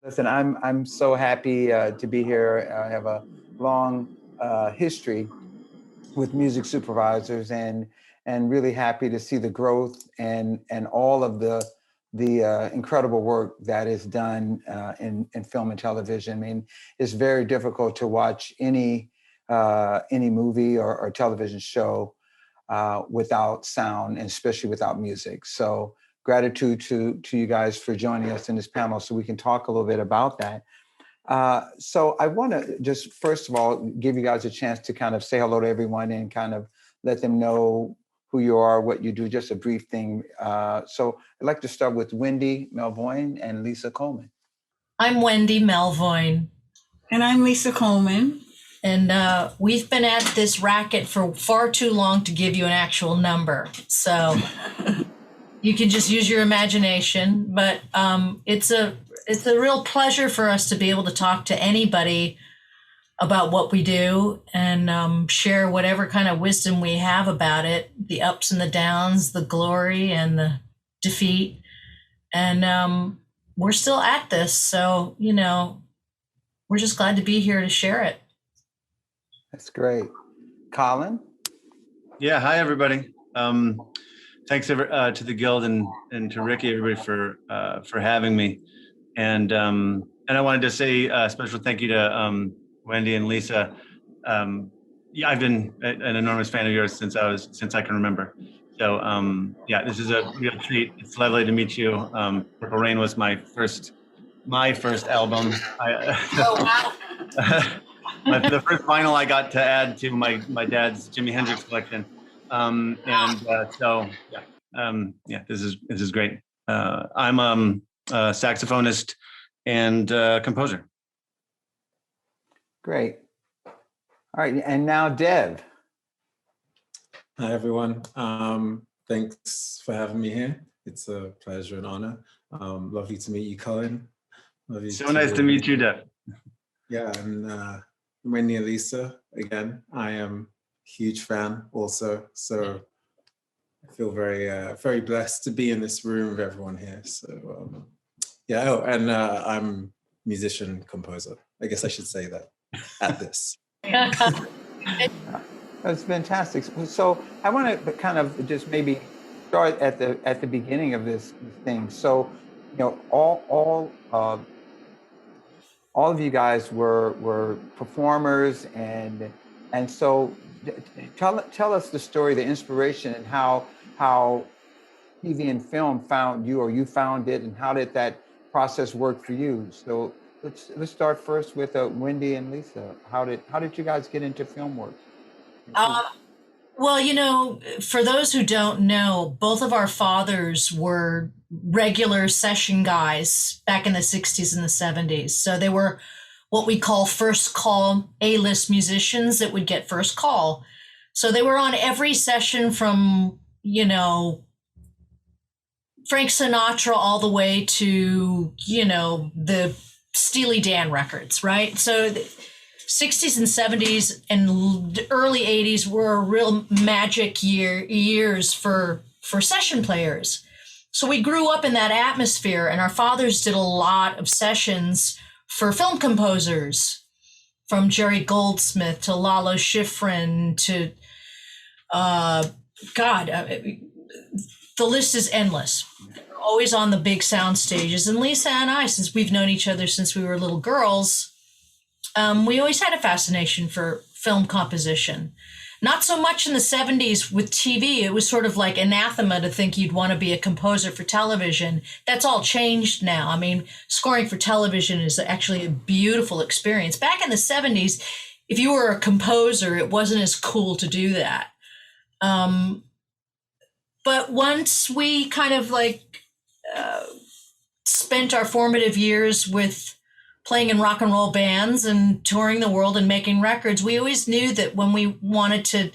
Listen, I'm so happy to be here. I have a long history with music supervisors, and really happy to see the growth and all of the incredible work that is done in film and television. I mean, it's very difficult to watch any movie or television show without sound, and especially without music. So gratitude to you guys for joining us in this panel so we can talk a little bit about that. So I want to just, first of all, give you guys a chance to kind of say hello to everyone and kind of let them know who you are, what you do, just a brief thing. So I'd like to start with Wendy Melvoin and Lisa Coleman. I'm Wendy Melvoin. And I'm Lisa Coleman. And we've been at this racket for far too long to give you an actual number. So you can just use your imagination. But it's a real pleasure for us to be able to talk to anybody about what we do and share whatever kind of wisdom we have about it, the ups and the downs, the glory and the defeat. And we're still at this. So, we're just glad to be here to share it. That's great. Colin? Yeah, hi, everybody. Thanks to the Guild and to Rickey, everybody, for having me. And I wanted to say a special thank you to Wendy and Lisa. Yeah, I've been an enormous fan of yours since I can remember. So yeah, this is a real treat. It's lovely to meet you. Purple Rain was my first album. Oh wow! The first vinyl I got to add to my dad's Jimi Hendrix collection. So yeah, this is great. I'm a saxophonist and composer. Great. All right, and now Dev. Hi, everyone. Thanks for having me here. It's a pleasure and honor. Lovely to meet you, Colin. So nice to meet you, Dev. Yeah, and Wendy and Lisa, again, I am a huge fan also. So I feel very blessed to be in this room with everyone here. So yeah, and I'm musician, composer. I guess I should say that at this. That's fantastic. So I want to kind of just maybe start at the beginning of this thing. So, all of you guys were performers, and so tell us the story, the inspiration, and how TV and film found you, or you found it, and how did that process work for you? So let's start first with Wendy and Lisa. How did you guys get into film work? Well, for those who don't know, both of our fathers were regular session guys back in the 60s and the 70s. So they were what we call first call A-list musicians that would get first call. So they were on every session from, Frank Sinatra all the way to, the Steely Dan records, right? So 60s and 70s and early 80s were real magic years for session players. So we grew up in that atmosphere, and our fathers did a lot of sessions for film composers, from Jerry Goldsmith to Lalo Schifrin to, the list is endless. Always on the big sound stages. And Lisa and I, since we've known each other since we were little girls, we always had a fascination for film composition. Not so much in the 70s with TV. It was sort of like anathema to think you'd want to be a composer for television. That's all changed now. I mean, scoring for television is actually a beautiful experience. Back in the 70s, if you were a composer, it wasn't as cool to do that. But once we kind of spent our formative years with playing in rock and roll bands and touring the world and making records, we always knew that when we wanted to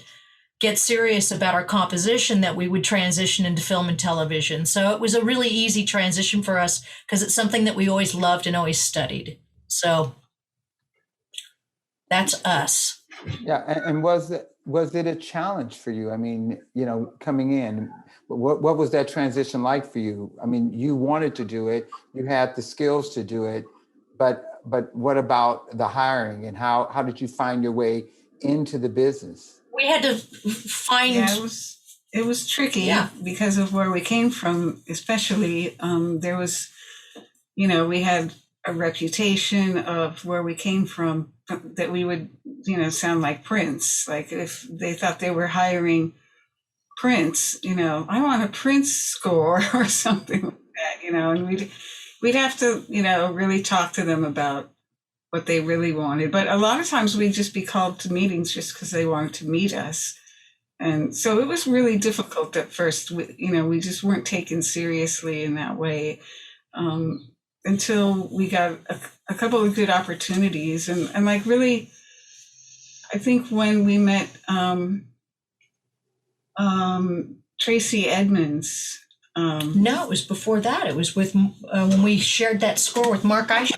get serious about our composition, that we would transition into film and television. So it was a really easy transition for us because it's something that we always loved and always studied. So that's us. Yeah, and was it a challenge for you? I mean, coming in, what was that transition like for you? I mean, you wanted to do it, you had the skills to do it, but what about the hiring, and how did you find your way into the business? We had to find. Yeah, it was tricky because of where we came from, especially there was, we had a reputation of where we came from that we would, sound like Prince. Like if they thought they were hiring Prince, I want a Prince score or something like that, and we'd have to, really talk to them about what they really wanted. But a lot of times we'd just be called to meetings just because they wanted to meet us. And so it was really difficult at first. We just weren't taken seriously in that way until we got a couple of good opportunities. And like really, I think when we met Tracy Edmonds. No, it was before that. It was with when we shared that score with Mark Eichel.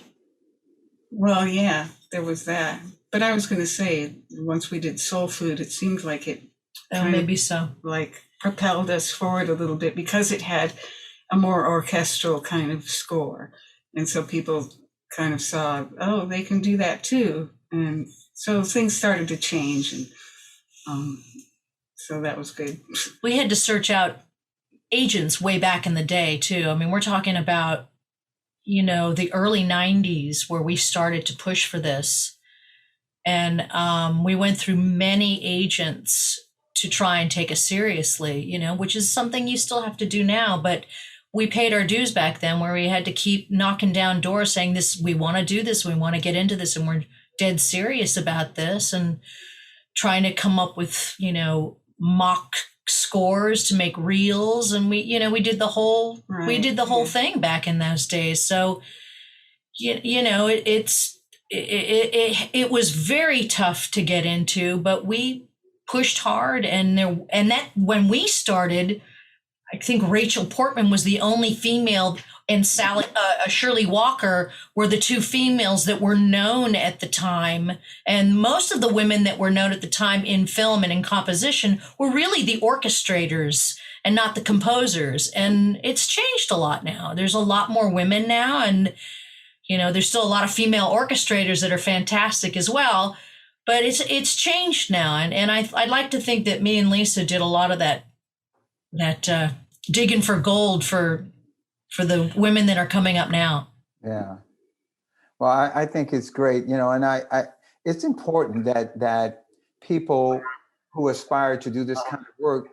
Well, yeah, there was that. But I was going to say, once we did Soul Food, it seemed like it maybe so. Like propelled us forward a little bit because it had a more orchestral kind of score. And so people kind of saw, oh, they can do that too. And so things started to change. And so that was good. We had to search out agents way back in the day too. I mean, we're talking about, the early 90s where we started to push for this. And we went through many agents to try and take us seriously, which is something you still have to do now. But we paid our dues back then where we had to keep knocking down doors saying this, we want to do this, we want to get into this, and we're dead serious about this, and trying to come up with, mock scores to make reels. And we did the whole, thing back in those days. So, it was very tough to get into, but we pushed hard. And that when we started, I think Rachel Portman was the only female, and Shirley Walker were the two females that were known at the time. And most of the women that were known at the time in film and in composition were really the orchestrators and not the composers. And it's changed a lot now. There's a lot more women now, and there's still a lot of female orchestrators that are fantastic as well. But it's changed now, and I'd like to think that me and Lisa did a lot of that digging for gold for the women that are coming up now. Yeah. Well, I think it's great, and I it's important that people who aspire to do this kind of work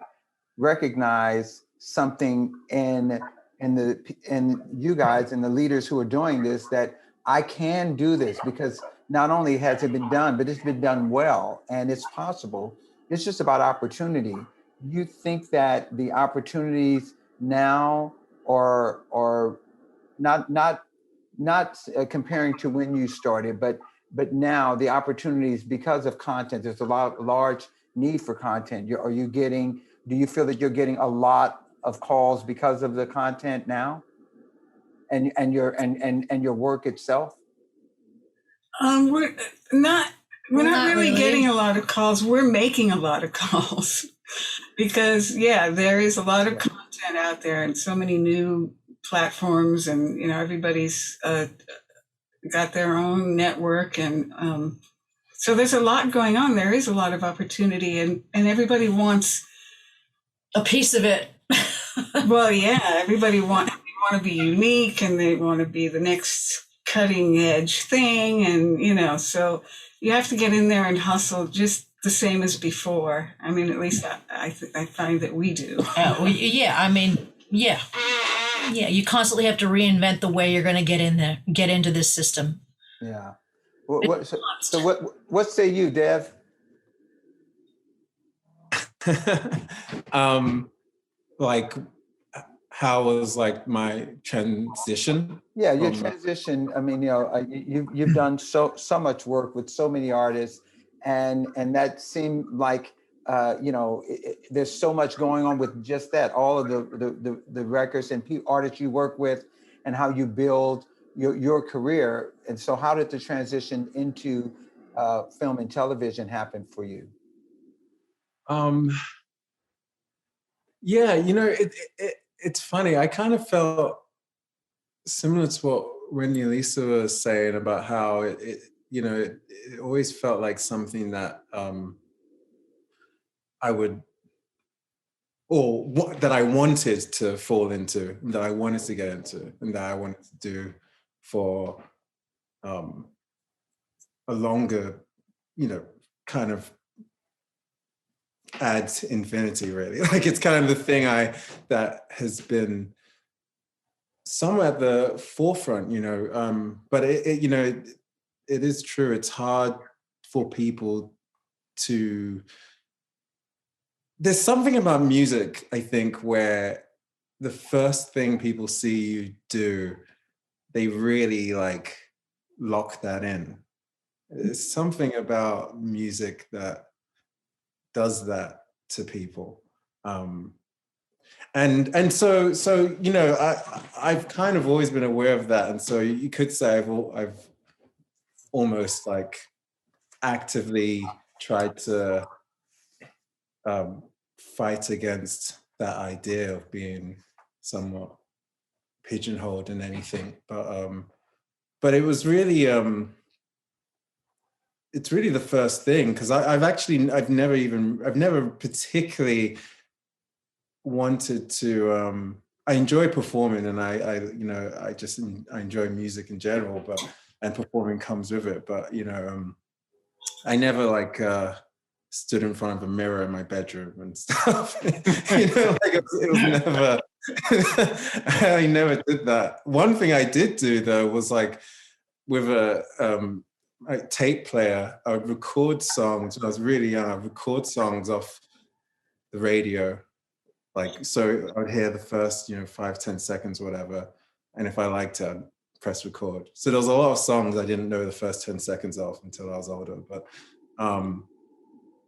recognize something in you guys and the leaders who are doing this, that I can do this, because not only has it been done, but it's been done well, and it's possible. It's just about opportunity. You think that the opportunities now are not comparing to when you started, but now the opportunities because of content, there's a large need for content. Do you feel that you're getting a lot of calls because of the content now and your work itself? We're not really getting a lot of calls. We're making a lot of calls because there is a lot of content out there and so many new platforms, and everybody's got their own network, and so there's a lot going on. There is a lot of opportunity, and everybody wants a piece of it. Well, everybody want to be unique, and they want to be the next cutting edge thing, and so you have to get in there and hustle just the same as before. I mean, at least I find that we do. You constantly have to reinvent the way you're going to get into this system. Yeah. What say you, Dev? Like, how was like my transition? Yeah, your transition. I mean, you've done so much work with so many artists, and that seemed like there's so much going on with just that, all of the records and artists you work with, and how you build your career. And so, how did the transition into film and television happen for you? It's funny. I kind of felt similar to what when Elisa was saying about how it always felt like something that I would, or that I wanted to fall into, that I wanted to get into, and that I wanted to do for a longer, kind of ad infinity, really. Like, it's kind of the thing that has been somewhere at the forefront, but it is true. It's hard for people to, there's something about music, I think, where the first thing people see you do, they really like lock that in. There's something about music that does that to people. And so I've kind of always been aware of that. And so you could say I've almost like actively tried to fight against that idea of being somewhat pigeonholed in anything. But it was really, it's really the first thing, because I've never particularly wanted to, I enjoy performing, and I enjoy music in general, and performing comes with it. But, I never like stood in front of a mirror in my bedroom and stuff. It was never, I never did that. One thing I did do though was like with a tape player, I would record songs when I was really young. I'd record songs off the radio. Like, so I would hear the first, 5-10 seconds or whatever. And if I liked it, I'd press record. So there was a lot of songs I didn't know the first 10 seconds of until I was older. But,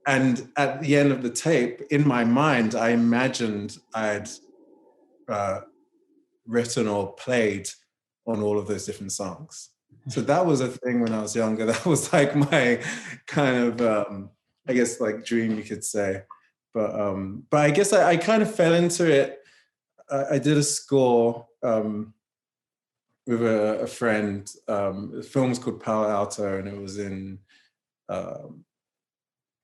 and at the end of the tape, in my mind, I imagined I'd written or played on all of those different songs. So that was a thing when I was younger. That was like my kind of, I guess, like dream, you could say. But I guess I kind of fell into it. I did a score with a friend. The film was called Palo Alto, and it was in, I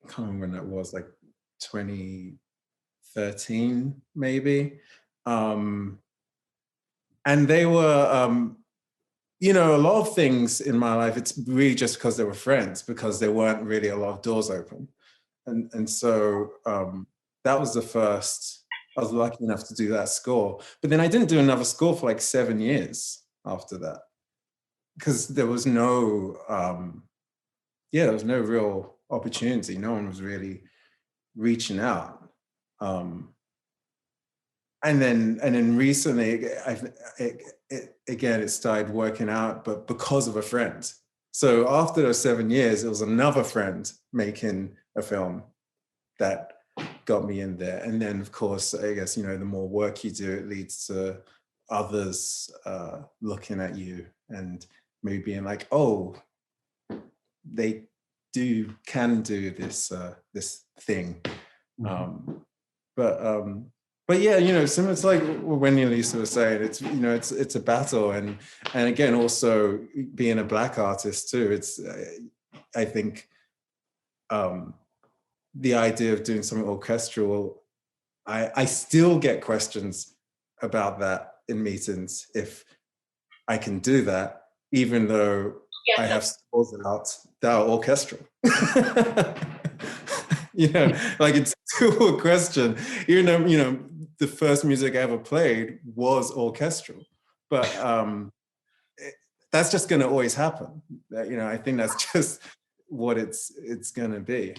can't remember when that was, like 2013, maybe. And they were, a lot of things in my life, it's really just because they were friends, because there weren't really a lot of doors open. And so that was the first, I was lucky enough to do that score. But then I didn't do another score for like 7 years after that, because there was no, there was no real opportunity. No one was really reaching out. And then recently, it started working out, but because of a friend. So after those 7 years, it was another friend making a film that got me in there. And then, of course, I guess, the more work you do, it leads to others looking at you and maybe being like, oh, they can do this this thing. Mm-hmm. But yeah, similar to like what Wendy and Lisa were saying, it's it's a battle, and again, also being a Black artist too, it's I think the idea of doing something orchestral, I still get questions about that in meetings, if I can do that, even though I have scores out that are orchestral. Like, it's still a question, even though, the first music I ever played was orchestral, but that's just going to always happen. I think that's just what it's going to be.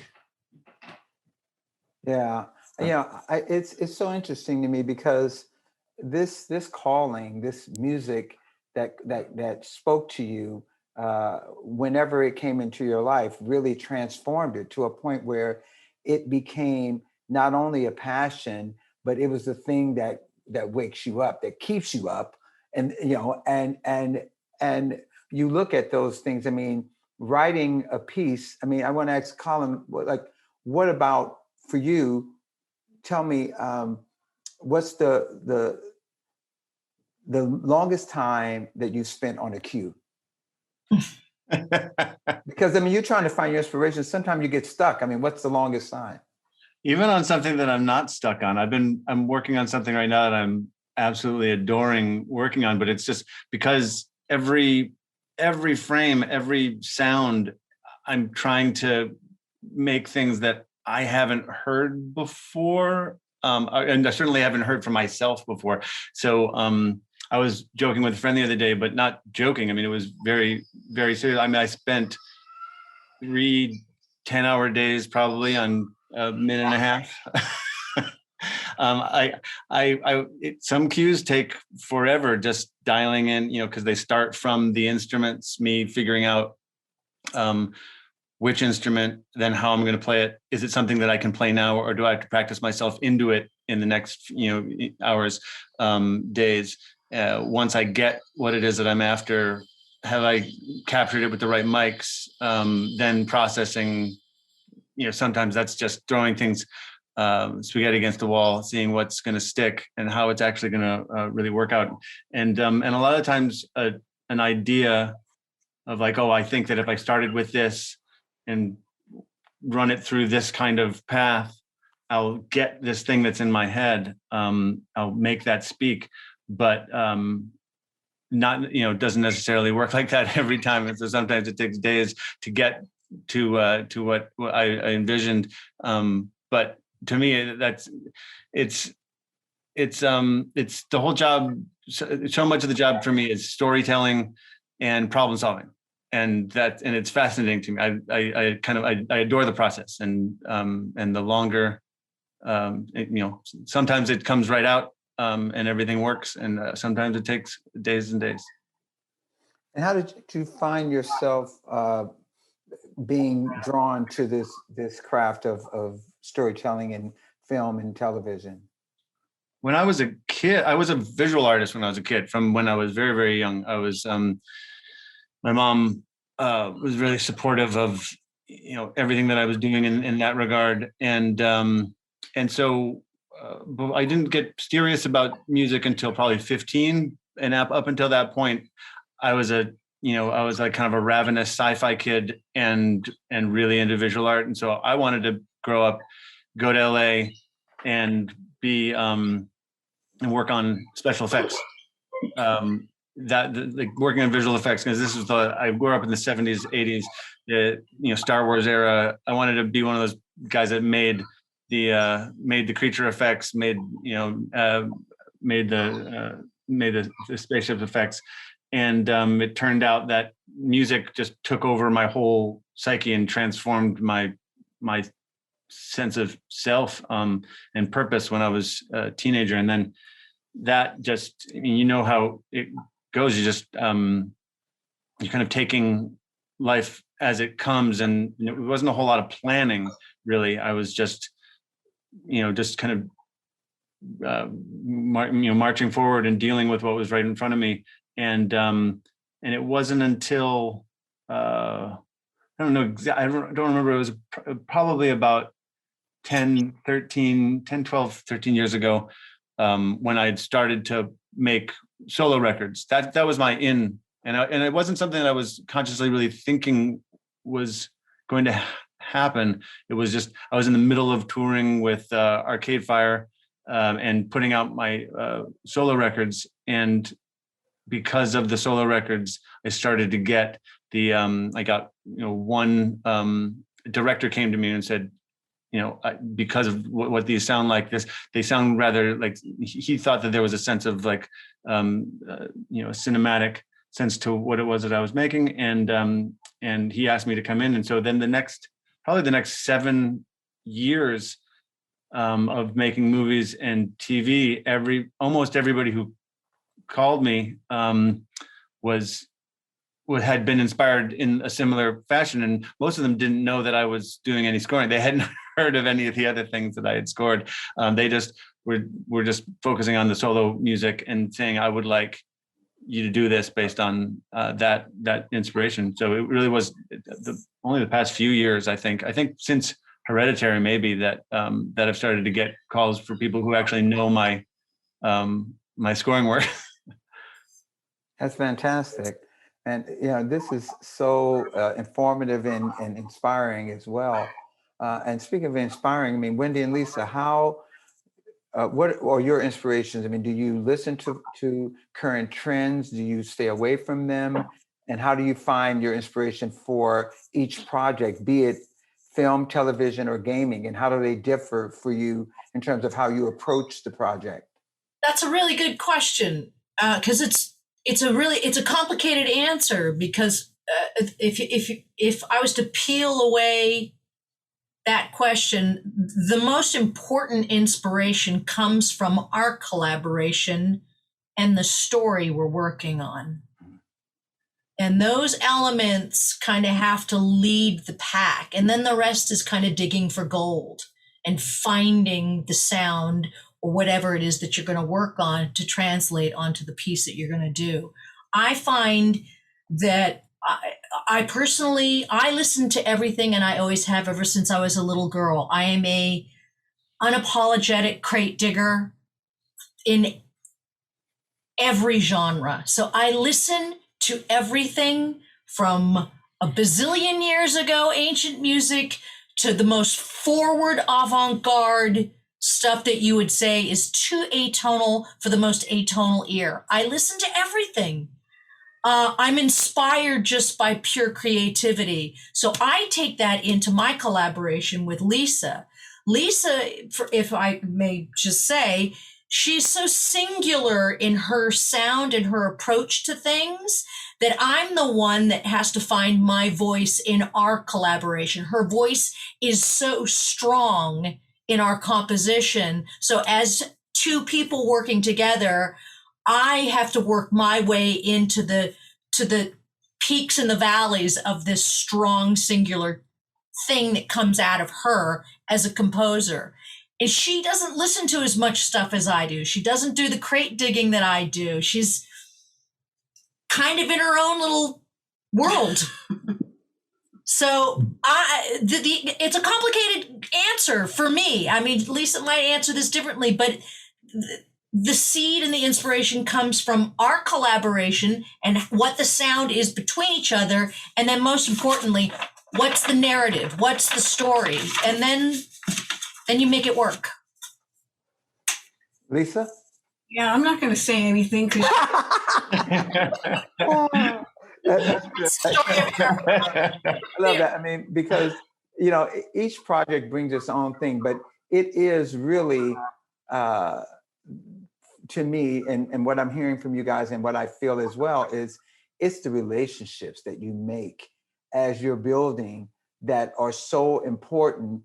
Yeah, it's so interesting to me, because this calling, this music that spoke to you whenever it came into your life, really transformed it to a point where it became not only a passion, but it was the thing that wakes you up, that keeps you up. And and you look at those things. I mean, writing a piece, I mean, I want to ask Colin, what about for you? Tell me, what's the the longest time that you spent on a cue? Because I mean, you're trying to find your inspiration. Sometimes you get stuck. I mean, what's the longest time? Even on something that I'm not stuck on. I'm working on something right now that I'm absolutely adoring working on, but it's just because every frame, every sound, I'm trying to make things that I haven't heard before. And I certainly haven't heard from myself before. So I was joking with a friend the other day, but not joking. I mean, it was very, very serious. I mean, I spent 3 10-hour days probably on a minute and a half. Some cues take forever just dialing in, because they start from the instruments, me figuring out which instrument, then how I'm going to play it. Is it something that I can play now, or do I have to practice myself into it in the next, hours, days? Once I get what it is that I'm after, have I captured it with the right mics? Then processing, sometimes that's just throwing things spaghetti against the wall, seeing what's going to stick and how it's actually going to really work out. And a lot of times an idea of like, oh, I think that if I started with this and run it through this kind of path, I'll get this thing that's in my head. I'll make that speak, but not, doesn't necessarily work like that every time. And so sometimes it takes days to get to what I envisioned. But to me, it's the whole job. So much of the job for me is storytelling and problem solving. And it's fascinating to me. I adore the process, and the longer, sometimes it comes right out, and everything works, and sometimes it takes days and days. And how did you find yourself being drawn to this craft of storytelling and film and television? When I was a kid, I was a visual artist when I was a kid. From when I was very, very young, I was. My mom was really supportive of everything that I was doing in that regard, and so but I didn't get serious about music until probably 15, and up until that point, I was like kind of a ravenous sci-fi kid and really into visual art, and so I wanted to grow up, go to LA, and be and work on special effects. Like working on visual effects, because this is I grew up in the 70s, 80s, the Star Wars era. I wanted to be one of those guys that made the creature effects, made the spaceship effects, and it turned out that music just took over my whole psyche and transformed my sense of self and purpose when I was a teenager. And then that just, how it goes. You just you're kind of taking life as it comes, and it wasn't a whole lot of planning really. I was just kind of marching forward and dealing with what was right in front of me. And it wasn't until I don't know exactly, I don't remember, it was probably about 12, 13 years ago, when I had started to make solo records. That was my in, and it wasn't something that I was consciously really thinking was going to happen. It was just, I was in the middle of touring with Arcade Fire and putting out my solo records, and because of the solo records, I started to get I got one director came to me and said, because of what these sound like, they sound rather like, he thought that there was a sense of like, cinematic sense to what it was that I was making. And he asked me to come in. And so then probably the next 7 years of making movies and TV, almost everybody who called me had been inspired in a similar fashion, and most of them didn't know that I was doing any scoring. They hadn't heard of any of the other things that I had scored. They just were just focusing on the solo music and saying, I would like you to do this based on that inspiration. So it really was only the past few years, I think since Hereditary, maybe, that I've started to get calls for people who actually know my scoring work. That's fantastic. And this is so informative and inspiring as well. And speaking of inspiring, I mean, Wendy and Lisa, what are your inspirations? I mean, do you listen to current trends? Do you stay away from them? And how do you find your inspiration for each project, be it film, television, or gaming? And how do they differ for you in terms of how you approach the project? That's a really good question, because it's a complicated answer, because if I was to peel away that question, the most important inspiration comes from our collaboration and the story we're working on. And those elements kind of have to lead the pack. And then the rest is kind of digging for gold and finding the sound or whatever it is that you're going to work on to translate onto the piece that you're going to do. I find that I personally listen to everything, and I always have ever since I was a little girl. I am a unapologetic crate digger in every genre. So I listen to everything from a bazillion years ago, ancient music, to the most forward avant-garde stuff that you would say is too atonal for the most atonal ear. I listen to everything. I'm inspired just by pure creativity. So I take that into my collaboration with Lisa. Lisa, if I may just say, she's so singular in her sound and her approach to things that I'm the one that has to find my voice in our collaboration. Her voice is so strong in our composition. So as two people working together, I have to work my way into the peaks and the valleys of this strong, singular thing that comes out of her as a composer. And she doesn't listen to as much stuff as I do. She doesn't do the crate digging that I do. She's kind of in her own little world. So it's a complicated answer for me. I mean, Lisa might answer this differently, but the seed and the inspiration comes from our collaboration and what the sound is between each other. And then most importantly, what's the narrative? What's the story? And then you make it work. Lisa? Yeah, I'm not going to say anything because I love that. I mean, because, each project brings its own thing, but it is really, to me, and what I'm hearing from you guys and what I feel as well is it's the relationships that you make as you're building that are so important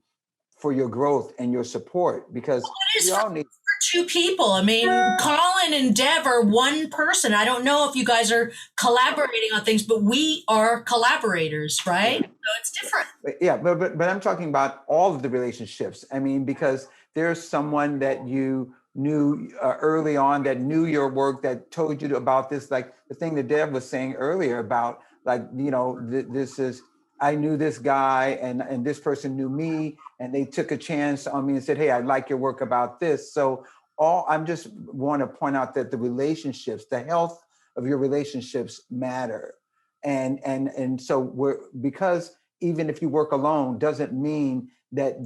for your growth and your support, because we all need two people. I mean, Colin and Deb are one person. I don't know if you guys are collaborating on things, but we are collaborators, right? So it's different. Yeah, but I'm talking about all of the relationships. I mean, because there's someone that you knew early on that knew your work, that told you about this, like the thing that Deb was saying earlier about, like, this is, I knew this guy and this person knew me, and they took a chance on me and said, hey, I like your work about this. So I'm just want to point out that the relationships, the health of your relationships matter. And so because even if you work alone doesn't mean that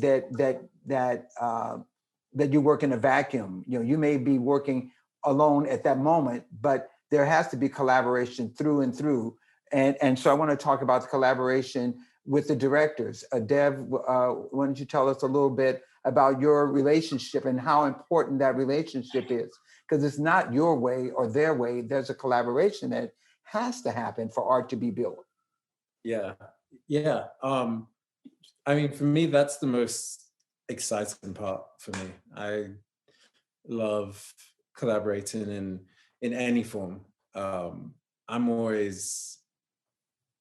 you work in a vacuum. You may be working alone at that moment, but there has to be collaboration through and through. And so I want to talk about the collaboration with the directors. Deb, why don't you tell us a little bit about your relationship and how important that relationship is? Because it's not your way or their way. There's a collaboration that has to happen for art to be built. Yeah. I mean, for me, that's the most exciting part for me. I love collaborating in any form.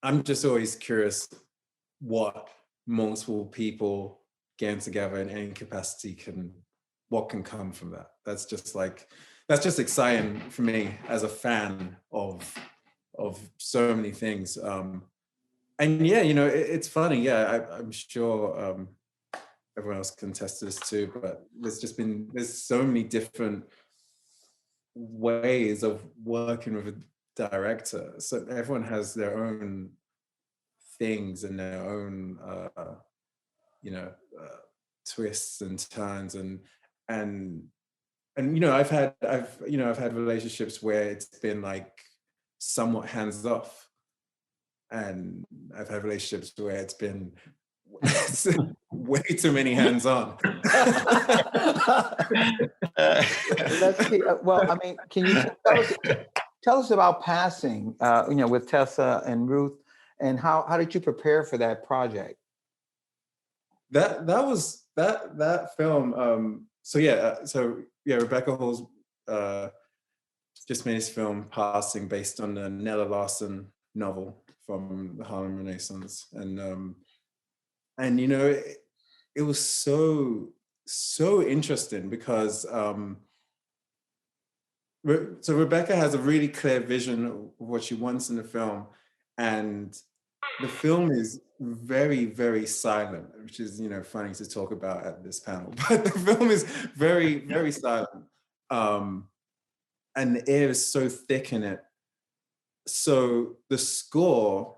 I'm just always curious what multiple people getting together in any capacity what can come from that. That's just exciting for me as a fan of so many things. And yeah, it's funny. Yeah, I'm sure everyone else can attest to this too, but there's so many different ways of working with director. So everyone has their own things and their own, twists and turns, and I've had relationships where it's been like somewhat hands off, and I've had relationships where it's been way too many hands on. Let's see. Well, I mean, can you tell us about Passing? With Tessa and Ruth, and how did you prepare for that project? That film. Rebecca Hall's just made this film, Passing, based on the Nella Larson novel from the Harlem Renaissance, and it was so interesting because so Rebecca has a really clear vision of what she wants in the film, and the film is very, very silent, which is funny to talk about at this panel. But the film is very, very silent, and the air is so thick in it. So the score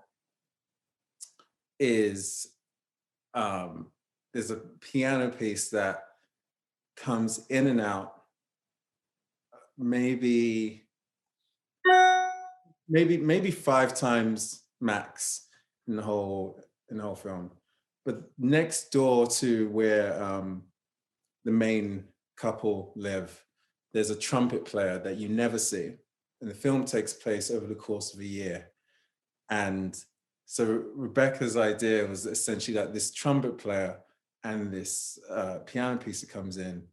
is there's a piano piece that comes in and out maybe 5 times max in the whole film. But next door to where the main couple live, there's a trumpet player that you never see, and the film takes place over the course of a year. And so Rebecca's idea was essentially that this trumpet player and this piano piece that comes in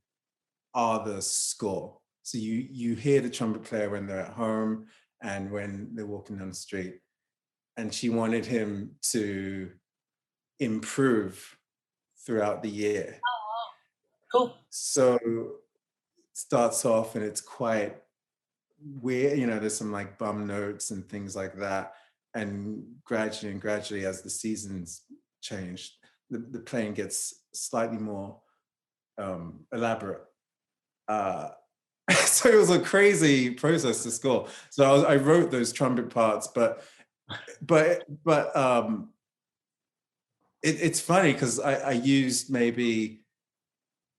are the score. So you hear the trumpet player when they're at home and when they're walking down the street. And she wanted him to improve throughout the year. Oh, cool. So it starts off and it's quite weird, there's some like bum notes and things like that. And gradually, as the seasons change, the playing gets slightly more elaborate. So it was a crazy process to score. So I wrote those trumpet parts, but it's funny because I used maybe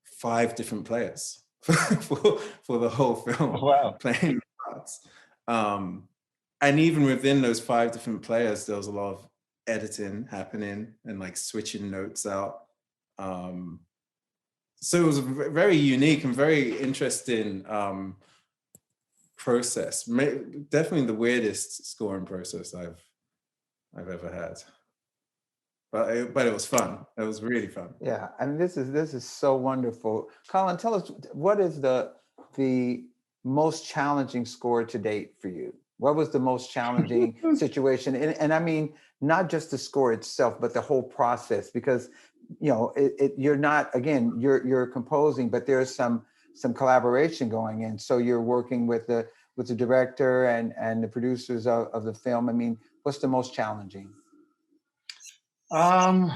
5 different players for the whole film. Wow. Playing parts. And even within those 5 different players, there was a lot of editing happening and like switching notes out. So it was a very unique and very interesting process. Definitely the weirdest scoring process I've ever had. But it was fun. It was really fun. Yeah, I mean, this is so wonderful. Colin, tell us, what is the most challenging score to date for you? What was the most challenging situation? And I mean, not just the score itself, but the whole process, because you're not, again, you're composing, but there's some collaboration going in. So you're working with the director and the producers of the film. I mean, what's the most challenging? I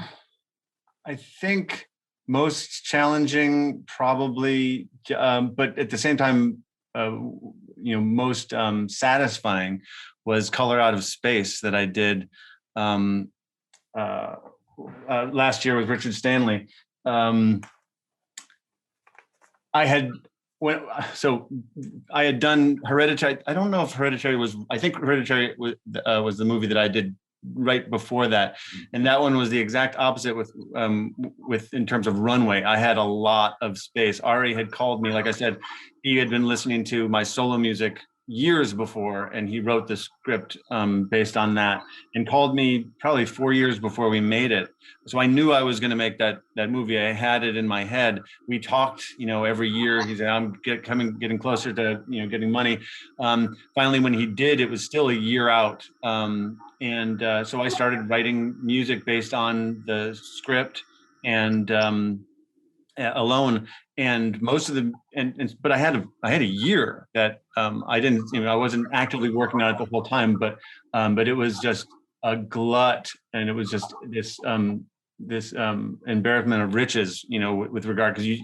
think most challenging probably, but at the same time, most satisfying was Color Out of Space that I did last year with Richard Stanley. I had done Hereditary. I don't know if Hereditary was. I think Hereditary was the movie that I did right before that, and that one was the exact opposite with in terms of runway. I had a lot of space. Ari had called me, like I said, he had been listening to my solo music years before, and he wrote the script based on that, and called me probably 4 years before we made it. So I knew I was going to make that movie. I had it in my head. We talked, every year. He said, "I'm getting closer to, getting money." Finally, when he did, it was still a year out, and so I started writing music based on the script and alone. And most of the but I had a year that I didn't, I wasn't actively working on it the whole time, but it was just a glut, and it was just this embarrassment of riches, with regard, because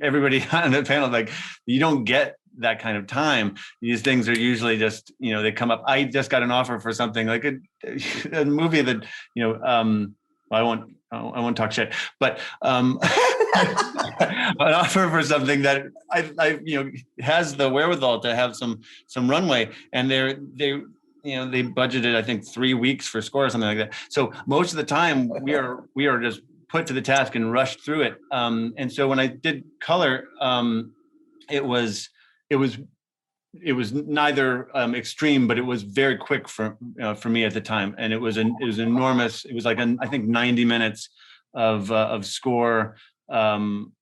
everybody on the panel, like, you don't get that kind of time. These things are usually just, they come up. I just got an offer for something like a movie that, well, I won't talk shit, but an offer for something that I has the wherewithal to have some runway, and they budgeted, I think, 3 weeks for score or something like that. So most of the time we are just put to the task and rushed through it. And so when I did color, it was neither extreme, but it was very quick for me at the time, and it was enormous. It was like I think 90 minutes of score, and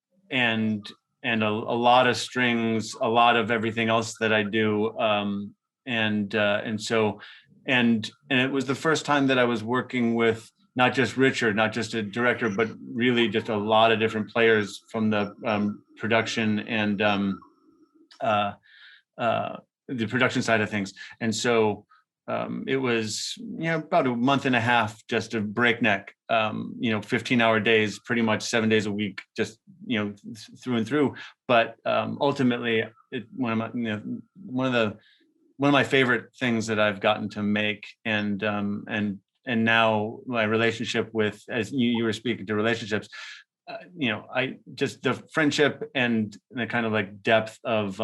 a lot of strings, a lot of everything else that I do, and it was the first time that I was working with not just Richard, not just a director, but really just a lot of different players from the production and the production side of things. And so it was, about a month and a half, just a breakneck, 15-hour days, pretty much 7 days a week, just, through and through. But ultimately, one of my favorite things that I've gotten to make, and now my relationship with, as you were speaking to relationships, I just, the friendship and the kind of like depth of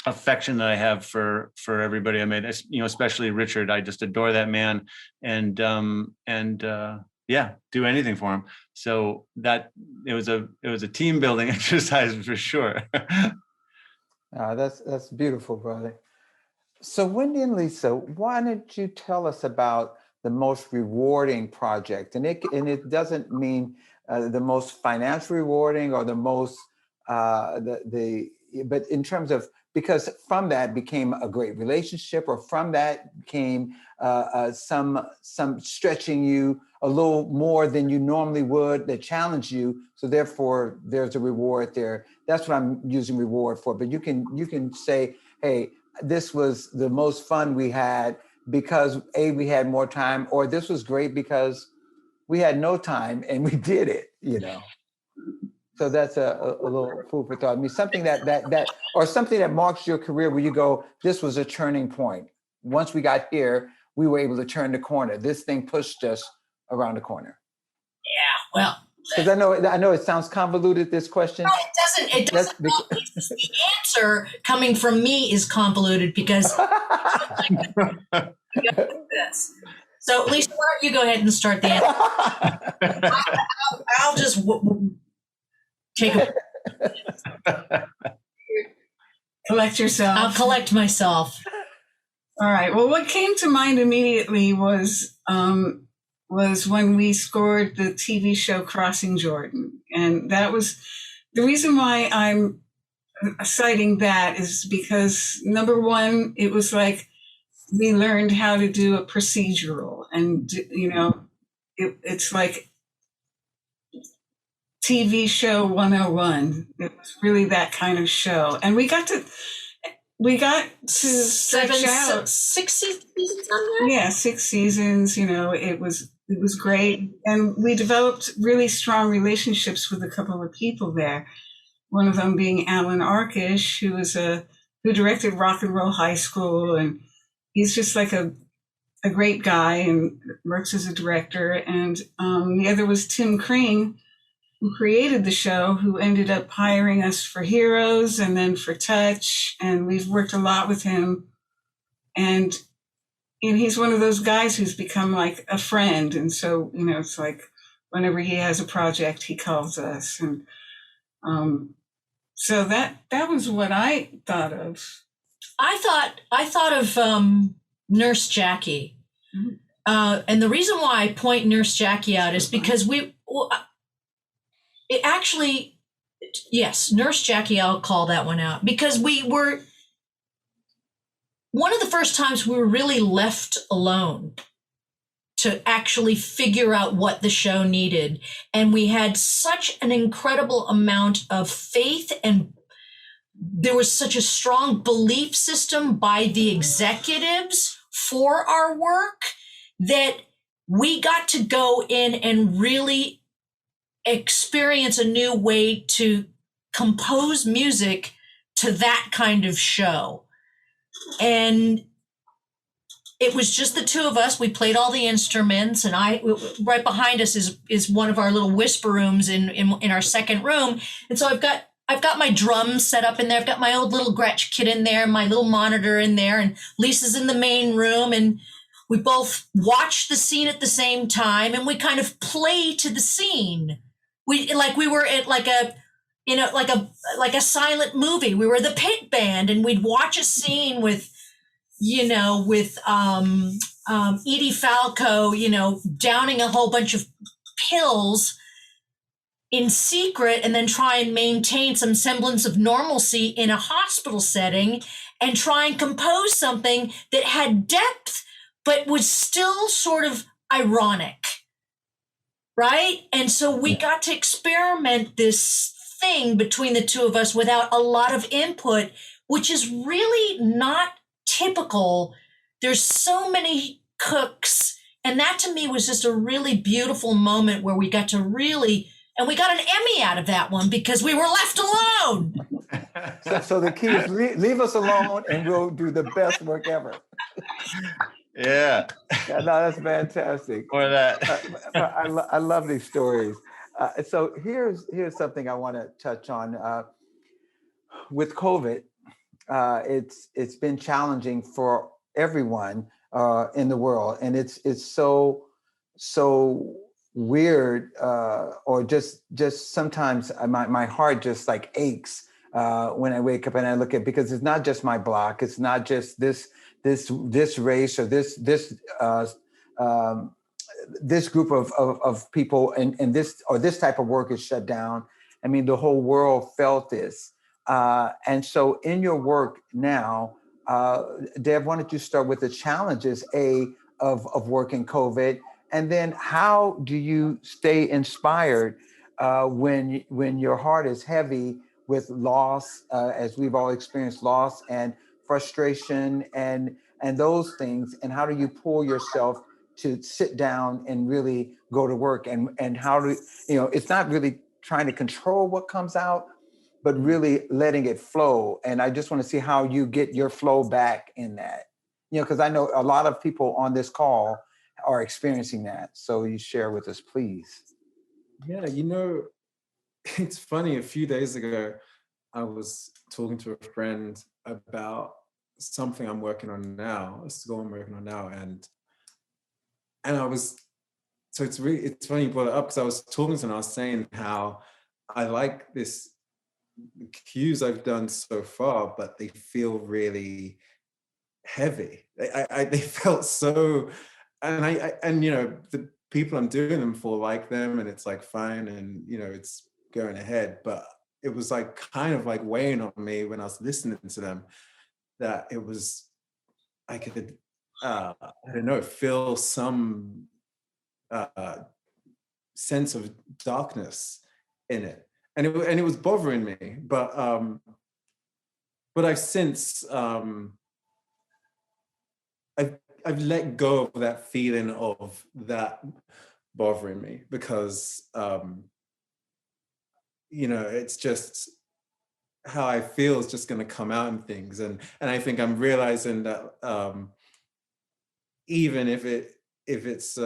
affection that I have for everybody I made, especially Richard. I just adore that man, and do anything for him. So that it was a team building exercise for sure. That's beautiful, brother. So Wendy and Lisa, why don't you tell us about the most rewarding project? And it doesn't mean the most financially rewarding or the most but in terms of, because from that became a great relationship, or from that came some stretching you a little more than you normally would, that challenged you. So therefore, there's a reward there. That's what I'm using reward for. But you can say, hey, this was the most fun we had because we had more time, or this was great because we had no time and we did it. So that's a little food for thought. I mean, something that or something that marks your career where you go, this was a turning point. Once we got here, we were able to turn the corner. This thing pushed us around the corner. Yeah, well. Because I know it sounds convoluted, this question. No, it doesn't. The answer coming from me is convoluted because this. So Lisa, why don't you go ahead and start the answer? I'll just take a Collect yourself. I'll collect myself. All right. Well, what came to mind immediately was when we scored the TV show Crossing Jordan. And that was the reason why I'm citing that, is because, number one, it was like we learned how to do a procedural, and it's like TV show 101. It was really that kind of show. And we got to stretch out 6 seasons on there? Yeah, 6 seasons. It was great. And we developed really strong relationships with a couple of people there. One of them being Alan Arkish, who directed Rock and Roll High School. And he's just like a great guy and works as a director. And the other was Tim Kring, who created the show, who ended up hiring us for Heroes and then for Touch. And we've worked a lot with him. And he's one of those guys who's become like a friend. And so, it's like whenever he has a project, he calls us. And so that was what I thought of. I thought of Nurse Jackie. Mm-hmm. And the reason why I point Nurse Jackie out is because Nurse Jackie, I'll call that one out, because we were one of the first times we were really left alone to actually figure out what the show needed. And we had such an incredible amount of faith, and there was such a strong belief system by the executives for our work that we got to go in and really experience a new way to compose music to that kind of show. And it was just the two of us. We played all the instruments, and right behind us is one of our little whisper rooms in our second room. And so I've got my drums set up in there. I've got my old little Gretsch kit in there, my little monitor in there, and Lisa's in the main room. And we both watch the scene at the same time, and we kind of play to the scene. We were at like a silent movie. We were the pit band, and we'd watch a scene with Edie Falco, downing a whole bunch of pills in secret, and then try and maintain some semblance of normalcy in a hospital setting, and try and compose something that had depth but was still sort of ironic, right? And so we got to experiment this thing between the two of us without a lot of input, which is really not typical. There's so many cooks, and that to me was just a really beautiful moment where we got to really, and we got an Emmy out of that one because we were left alone. So the key is leave us alone, and we'll do the best work ever. Yeah. Yeah, no, that's fantastic. Or that. I love these stories. So here's something I want to touch on. With COVID, it's been challenging for everyone in the world, and it's so weird, or just sometimes my heart just like aches when I wake up and I look at, because it's not just my block, it's not just this race or this group of people, and this type of work is shut down. I mean, the whole world felt this. And so in your work now, Deb, why don't you start with the challenges, of working COVID, and then how do you stay inspired when your heart is heavy with loss, as we've all experienced loss and frustration and those things, and how do you pull yourself to sit down and really go to work, and how do it's not really trying to control what comes out, but really letting it flow. And I just want to see how you get your flow back in that, because I know a lot of people on this call are experiencing that. So you share with us, please. Yeah, it's funny. A few days ago, I was talking to a friend about something I'm working on now, a score I'm working on now, and it's funny you brought it up, because I was talking to him and I was saying how I like the cues I've done so far, but they feel really heavy. They felt so, and the people I'm doing them for like them, and it's like fine, and it's going ahead, but it was like kind of like weighing on me when I was listening to them, that it was, I could I don't know, feel some sense of darkness in it, and it was bothering me, but I've since I've let go of that feeling of that bothering me, because it's just how I feel is just going to come out in things, and I think I'm realizing that even if it's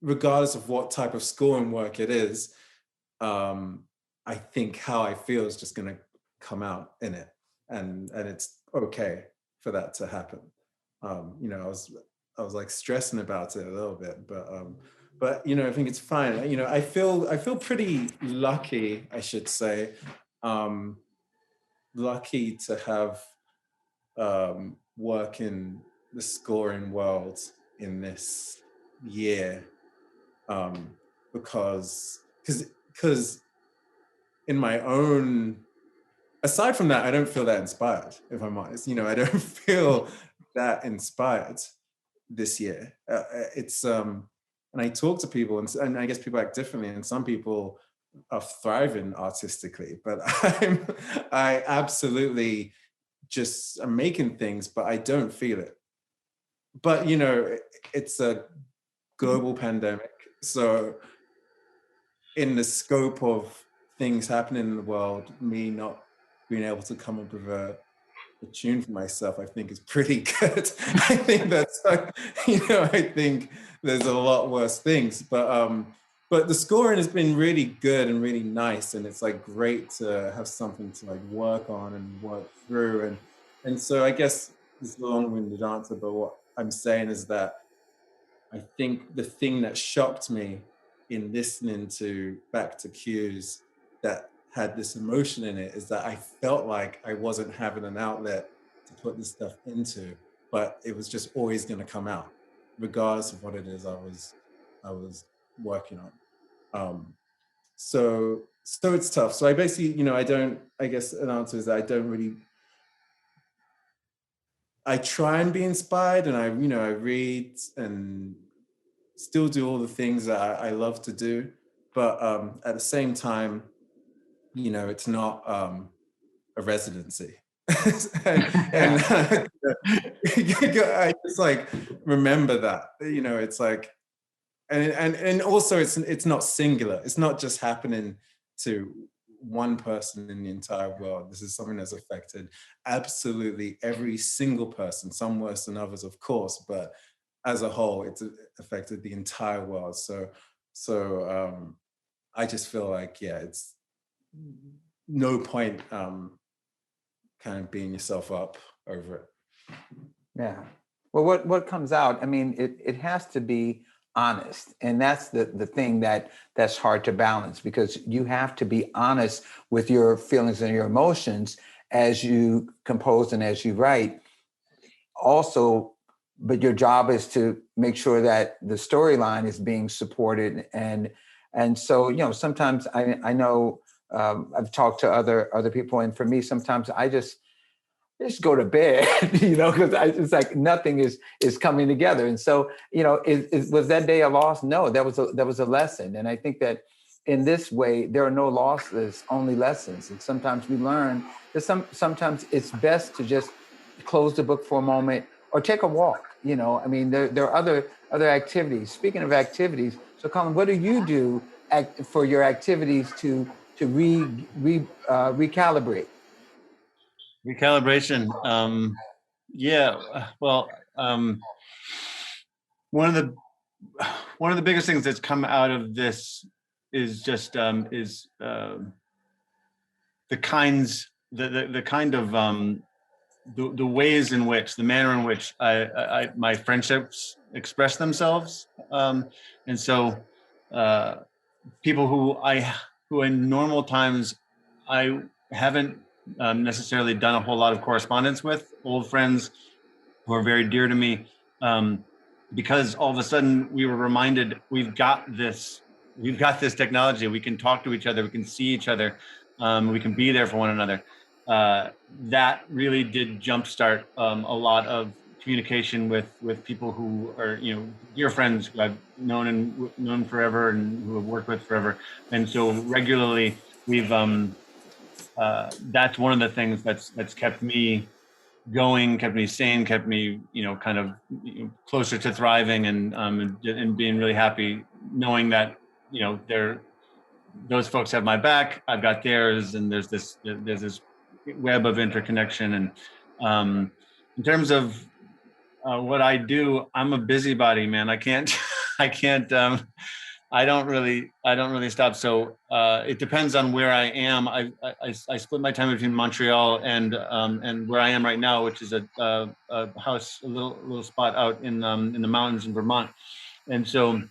regardless of what type of scoring work it is, I think how I feel is just going to come out in it, and it's okay for that to happen. I was like stressing about it a little bit, but I think it's fine. I feel pretty lucky, I should say, lucky to have work in the scoring world in this year, because in my own, aside from that, I don't feel that inspired, if I'm honest. I don't feel that inspired this year. It's and I talk to people, and I guess people act differently, and some people are thriving artistically, but I absolutely just am making things, but I don't feel it. But it's a global pandemic, so in the scope of things happening in the world, me not being able to come up with a tune for myself, I think is pretty good. I think that's like, I think there's a lot worse things, but the scoring has been really good and really nice, and it's like great to have something to like work on and work through, and so I guess this is a long-winded answer, but what I'm saying is that I think the thing that shocked me in listening to back to cues that had this emotion in it is that I felt like I wasn't having an outlet to put this stuff into, but it was just always going to come out, regardless of what it is I was working on. So it's tough. So I basically, I guess an answer is that I try and be inspired, and I read and still do all the things that I love to do, but at the same time, it's not a residency. and I just like remember that, it's like, and also it's not singular. It's not just happening to one person in the entire world. This is something that's affected absolutely every single person, some worse than others, of course, but as a whole, it's affected the entire world. So I just feel like, it's no point kind of beating yourself up over it. Yeah. Well, what comes out, I mean, it has to be honest. And that's the thing that's hard to balance, because you have to be honest with your feelings and your emotions as you compose and as you write. Also, but your job is to make sure that the storyline is being supported. And so, sometimes I know I've talked to other people, and for me, sometimes I just go to bed, because it's like nothing is coming together. And so, was that day a loss? No, that was a lesson. And I think that in this way, there are no losses, only lessons. And sometimes we learn that sometimes it's best to just close the book for a moment or take a walk. I mean, there are other activities. Speaking of activities, so Colin, what do you do for your activities to recalibrate? Recalibration. Well, one of the biggest things that's come out of this is just the kind of the ways in which, the manner in which my friendships express themselves, and so people who in normal times I haven't necessarily done a whole lot of correspondence with, old friends who are very dear to me, because all of a sudden we were reminded we've got this technology. We can talk to each other, we can see each other, we can be there for one another. That really did jumpstart a lot of communication with people who are dear friends who I've known forever and who have worked with forever, and so regularly we've that's one of the things that's kept me going, kept me sane, kept me kind of closer to thriving, and being really happy knowing that those folks have my back, I've got theirs, and there's this web of interconnection. And in terms of what I do, I'm a busybody, man. I can't I don't really stop. So it depends on where I am. I split my time between Montreal and where I am right now, which is a house, a little spot out in the mountains in Vermont. And so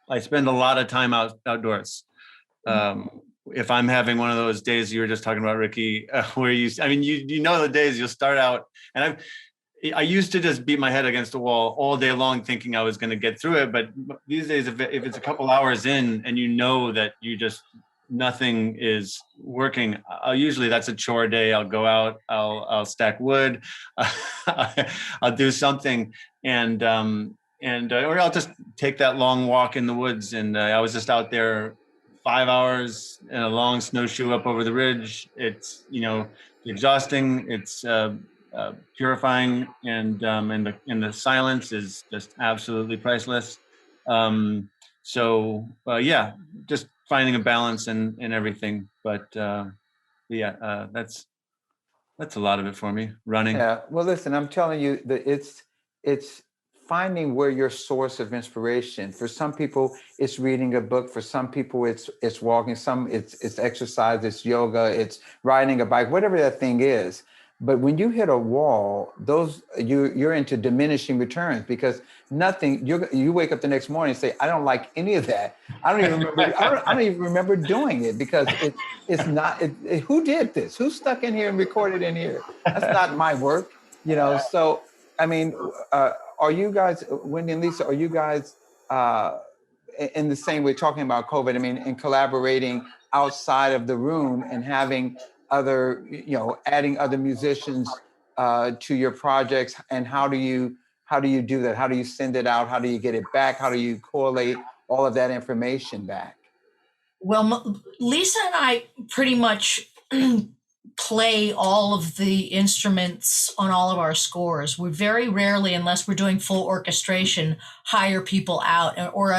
I spend a lot of time outdoors. If I'm having one of those days you were just talking about, Rickey, where you the days you'll start out, and I used to just beat my head against the wall all day long thinking I was going to get through it. But these days, if it's a couple hours in and that nothing is working, usually that's a chore day. I'll go out, I'll stack wood, I'll do something, or I'll just take that long walk in the woods. And I was just out there 5 hours in a long snowshoe up over the ridge. It's exhausting. It's purifying, and the silence is just absolutely priceless. Just finding a balance in everything. But that's That's a lot of it for me, running. Yeah. Well, listen, I'm telling you that it's finding where your source of inspiration. For some people, it's reading a book. For some people, it's walking. Some it's exercise. It's yoga. It's riding a bike. Whatever that thing is. But when you hit a wall, you're into diminishing returns, because nothing. You wake up the next morning and say, I don't like any of that. I don't even remember. I don't even remember doing it, because it's not. Who did this? Who stuck in here and recorded in here? That's not my work. So I mean, are you guys, Wendy and Lisa, are you guys in the same way, talking about COVID? I mean, in collaborating outside of the room and having other, adding other musicians to your projects, and how do you do that? How do you send it out? How do you get it back? How do you correlate all of that information back? Well, Lisa and I pretty much play all of the instruments on all of our scores. We very rarely, unless we're doing full orchestration, hire people out, or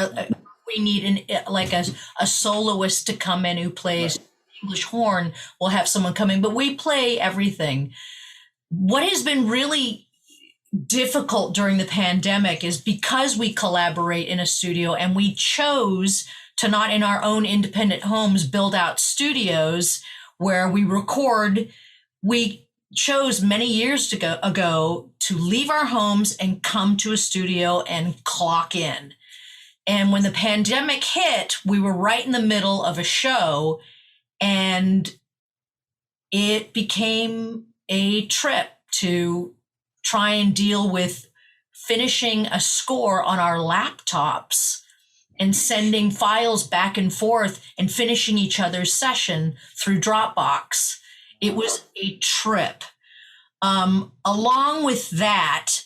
we need a soloist to come in who plays English horn. We'll have someone come in, but we play everything. What has been really difficult during the pandemic is, because we collaborate in a studio and we chose to not in our own independent homes build out studios where we record, we chose many years ago to leave our homes and come to a studio and clock in. And when the pandemic hit, we were right in the middle of a show, and it became a trip to try and deal with finishing a score on our laptops and sending files back and forth and finishing each other's session through Dropbox. It was a trip. Along with that,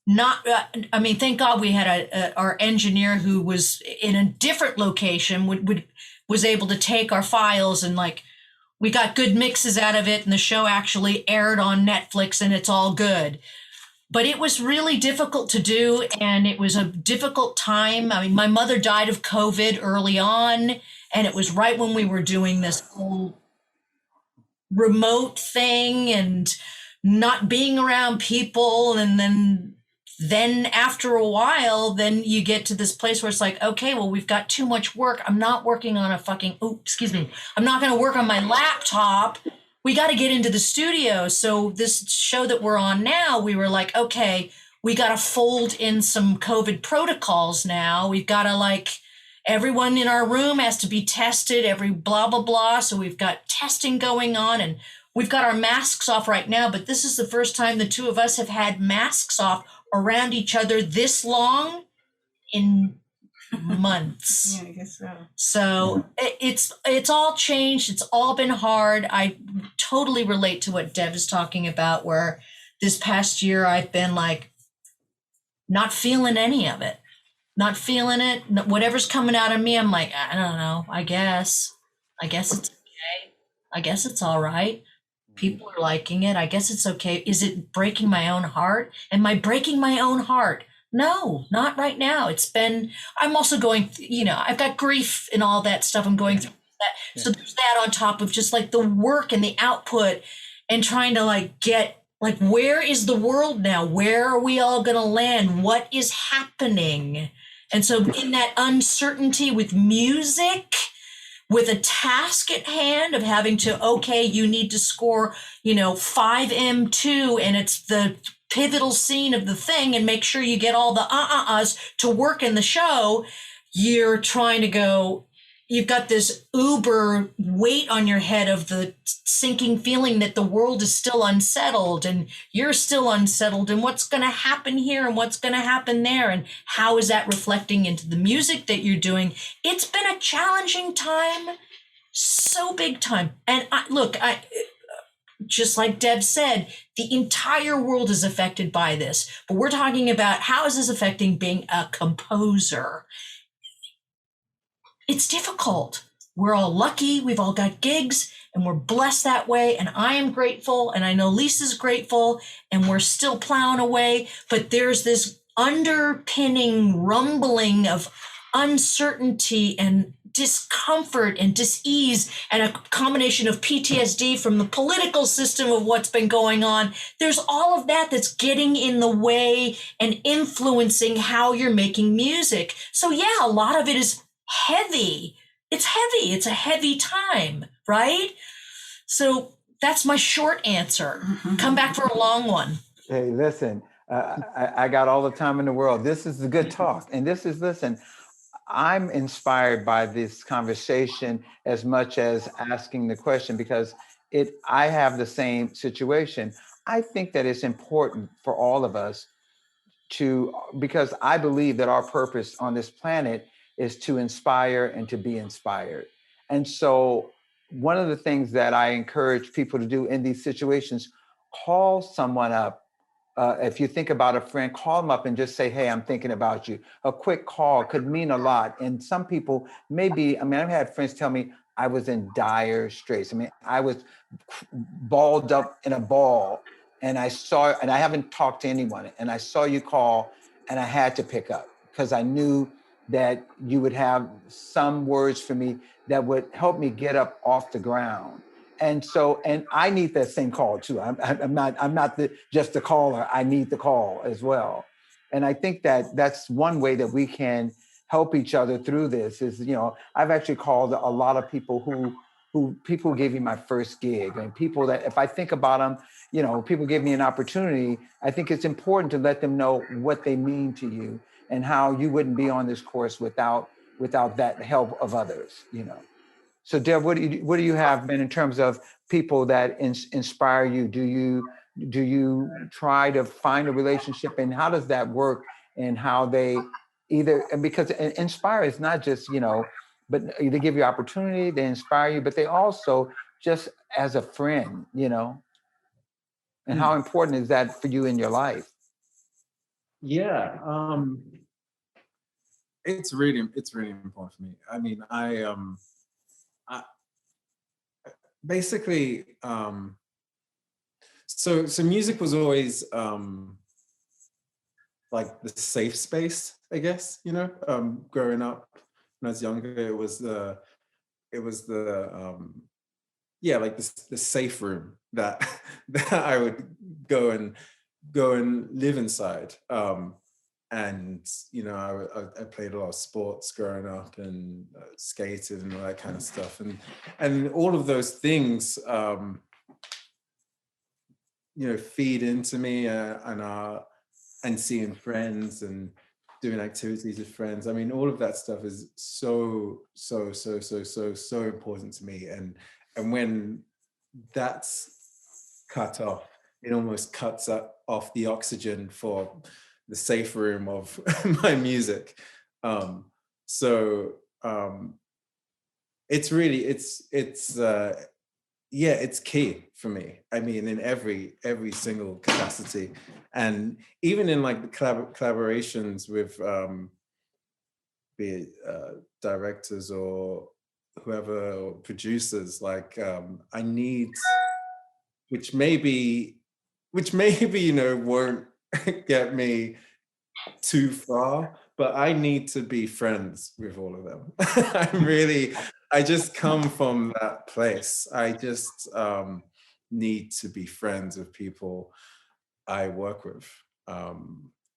thank God we had our engineer who was in a different location, was able to take our files, and we got good mixes out of it, and the show actually aired on Netflix, and it's all good. But it was really difficult to do, and it was a difficult time. I mean, my mother died of COVID early on, and it was right when we were doing this whole remote thing and not being around people. And then after a while, then you get to this place where it's like, okay, well, we've got too much work. I'm not working on I'm not going to work on my laptop. We got to get into the studio. So this show that we're on now, we were like, okay, we got to fold in some COVID protocols now. We've got to everyone in our room has to be tested, every blah, blah, blah. So we've got testing going on, and we've got our masks off right now, but this is the first time the two of us have had masks off around each other this long in months. Yeah, I guess so. So it's all changed. It's all been hard. I totally relate to what Deb is talking about, where this past year I've been not feeling any of it, not feeling it. Whatever's coming out of me, I'm like, I don't know. I guess it's okay. I guess it's all right. People are liking it. I guess it's okay. Is it breaking my own heart? Am I breaking my own heart? No, not right now. I'm also going, I've got grief and all that stuff. I'm going through that. Yeah. So there's that on top of just the work and the output, and trying to get, where is the world now? Where are we all going to land? What is happening? And so in that uncertainty with music, with a task at hand of having to, okay, you need to score, 5M2, and it's the pivotal scene of the thing, and make sure you get all the uhs to work in the show. You're trying to go, you've got this uber weight on your head of the sinking feeling that the world is still unsettled, and you're still unsettled, and what's going to happen here and what's going to happen there, and how is that reflecting into the music that you're doing? It's been a challenging time, so big time. And I just like Deb said, the entire world is affected by this, but we're talking about how is this affecting being a composer. It's difficult. We're all lucky. We've all got gigs, and we're blessed that way. And I am grateful, and I know Lisa's grateful, and we're still plowing away. But there's this underpinning rumbling of uncertainty and discomfort and dis-ease and a combination of PTSD from the political system of what's been going on. There's all of that that's getting in the way and influencing how you're making music. So yeah, a lot of it is heavy. It's heavy. It's a heavy time, right? So that's my short answer. Come back for a long one. Hey, listen, I got all the time in the world. This is the good talk. And listen, I'm inspired by this conversation as much as asking the question, because I have the same situation. I think that it's important for all of us because I believe that our purpose on this planet is to inspire and to be inspired. And so one of the things that I encourage people to do in these situations, call someone up. If you think about a friend, call them up and just say, hey, I'm thinking about you. A quick call could mean a lot. And some people maybe, I've had friends tell me I was in dire straits. I was balled up in a ball, and I haven't talked to anyone, and I saw you call, and I had to pick up because I knew that you would have some words for me that would help me get up off the ground. And I need that same call too. I'm not just the caller. I need the call as well. And I think that that's one way that we can help each other through this is, I've actually called a lot of people who gave me my first gig, and people that if I think about them, people give me an opportunity. I think it's important to let them know what they mean to you and how you wouldn't be on this course without that help of others, So Deb, what do you have been in terms of people that inspire you? Do you try to find a relationship, and how does that work? And how they because inspire is not just, but they give you opportunity, they inspire you, but they also just as a friend, and how important is that for you in your life? Yeah, it's really important for me. I basically, so music was always like the safe space, I guess, growing up when I was younger, it was the like the safe room that I would go and live inside. And I played a lot of sports growing up, and skated and all that kind of stuff, and all of those things feed into me, and seeing friends and doing activities with friends. All of that stuff is so important to me, and when that's cut off, it almost cuts off the oxygen for the safe room of my music. It's really, it's key for me. In every single capacity, and even in like the collaborations with be it directors or whoever, or producers, like I need, which maybe won't get me too far, but I need to be friends with all of them. I just come from that place. I just need to be friends with people I work with.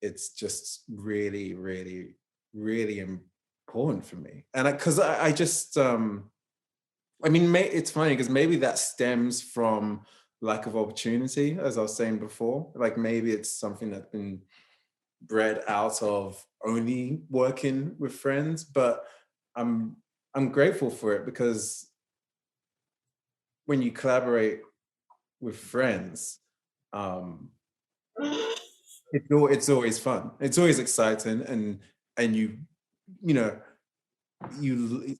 It's just really, really, really important for me. And because I just, it's funny because maybe that stems from lack of opportunity, as I was saying before. Like maybe it's something that's been bred out of only working with friends, but I'm grateful for it, because when you collaborate with friends, it's always fun. It's always exciting, and you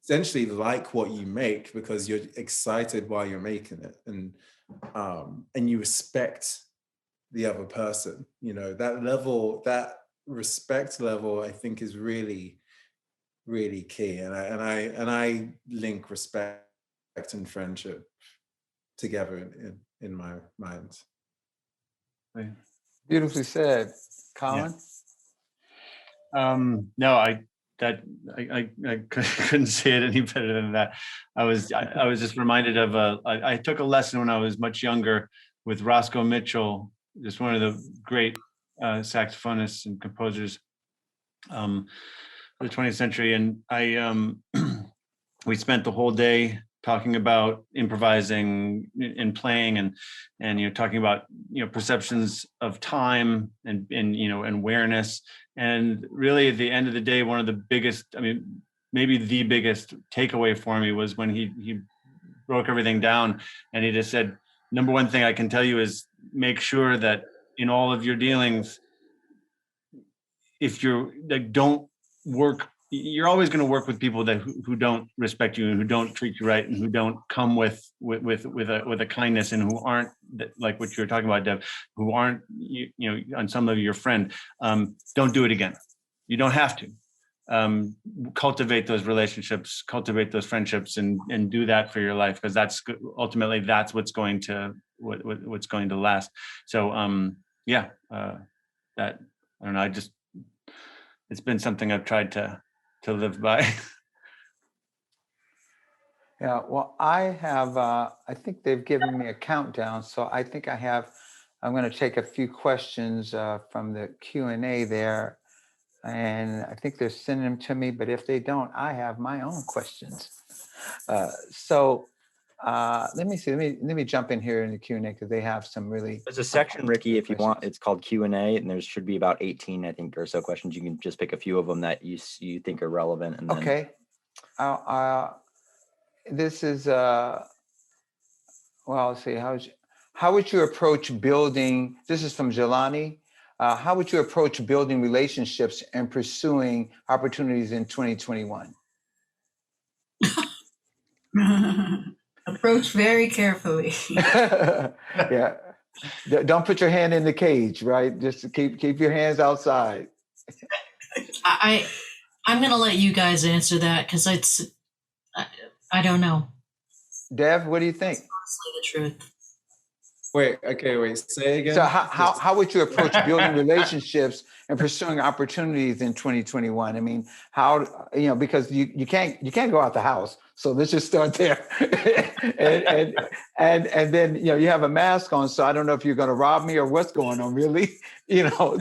essentially like what you make because you're excited while you're making it, and you respect the other person. That respect level, I think, is really, really key. And I link respect and friendship together in my mind. Beautifully said, Colin. Yeah. No, that I couldn't say it any better than that. I was just reminded of I took a lesson when I was much younger with Roscoe Mitchell, just one of the great saxophonists and composers of the 20th century, and we spent the whole day talking about improvising and playing and talking about perceptions of time and awareness. And really, at the end of the day, one of the biggest, maybe the biggest takeaway for me was when he broke everything down, and he just said, number one thing I can tell you is make sure that in all of your dealings, if you're don't work, you're always going to work with people that who don't respect you and who don't treat you right and who don't come with a kindness and who aren't like what you were talking about, Deb, who aren't on some level your friend. Don't do it again. You don't have to. Cultivate those relationships, cultivate those friendships, and do that for your life, because that's ultimately what's going to what's going to last. So that I don't know. It's been something I've tried to live by. Yeah, well, I have, I think they've given me a countdown. So I think I'm going to take a few questions from the Q&A there. And I think they're sending them to me, but if they don't, I have my own questions. Let me see, let me jump in here in the Q&A because they have some really. There's a section, Rickey, if you want. It's called Q&A, and there should be about 18, I think, or so questions. You can just pick a few of them that you think are relevant. And then... Okay. This is well, let's see. How would you approach building? This is from Jelani. How would you approach building relationships and pursuing opportunities in 2021? Approach very carefully. Yeah. Don't put your hand in the cage, right? Just keep your hands outside. I'm going to let you guys answer that because I don't know. Dev, what do you think? Honestly, the truth. Wait, say again. So how would you approach building relationships and pursuing opportunities in 2021? I mean, how, because you can't go out the house. So let's just start there. and then, you have a mask on. So I don't know if you're going to rob me or what's going on really,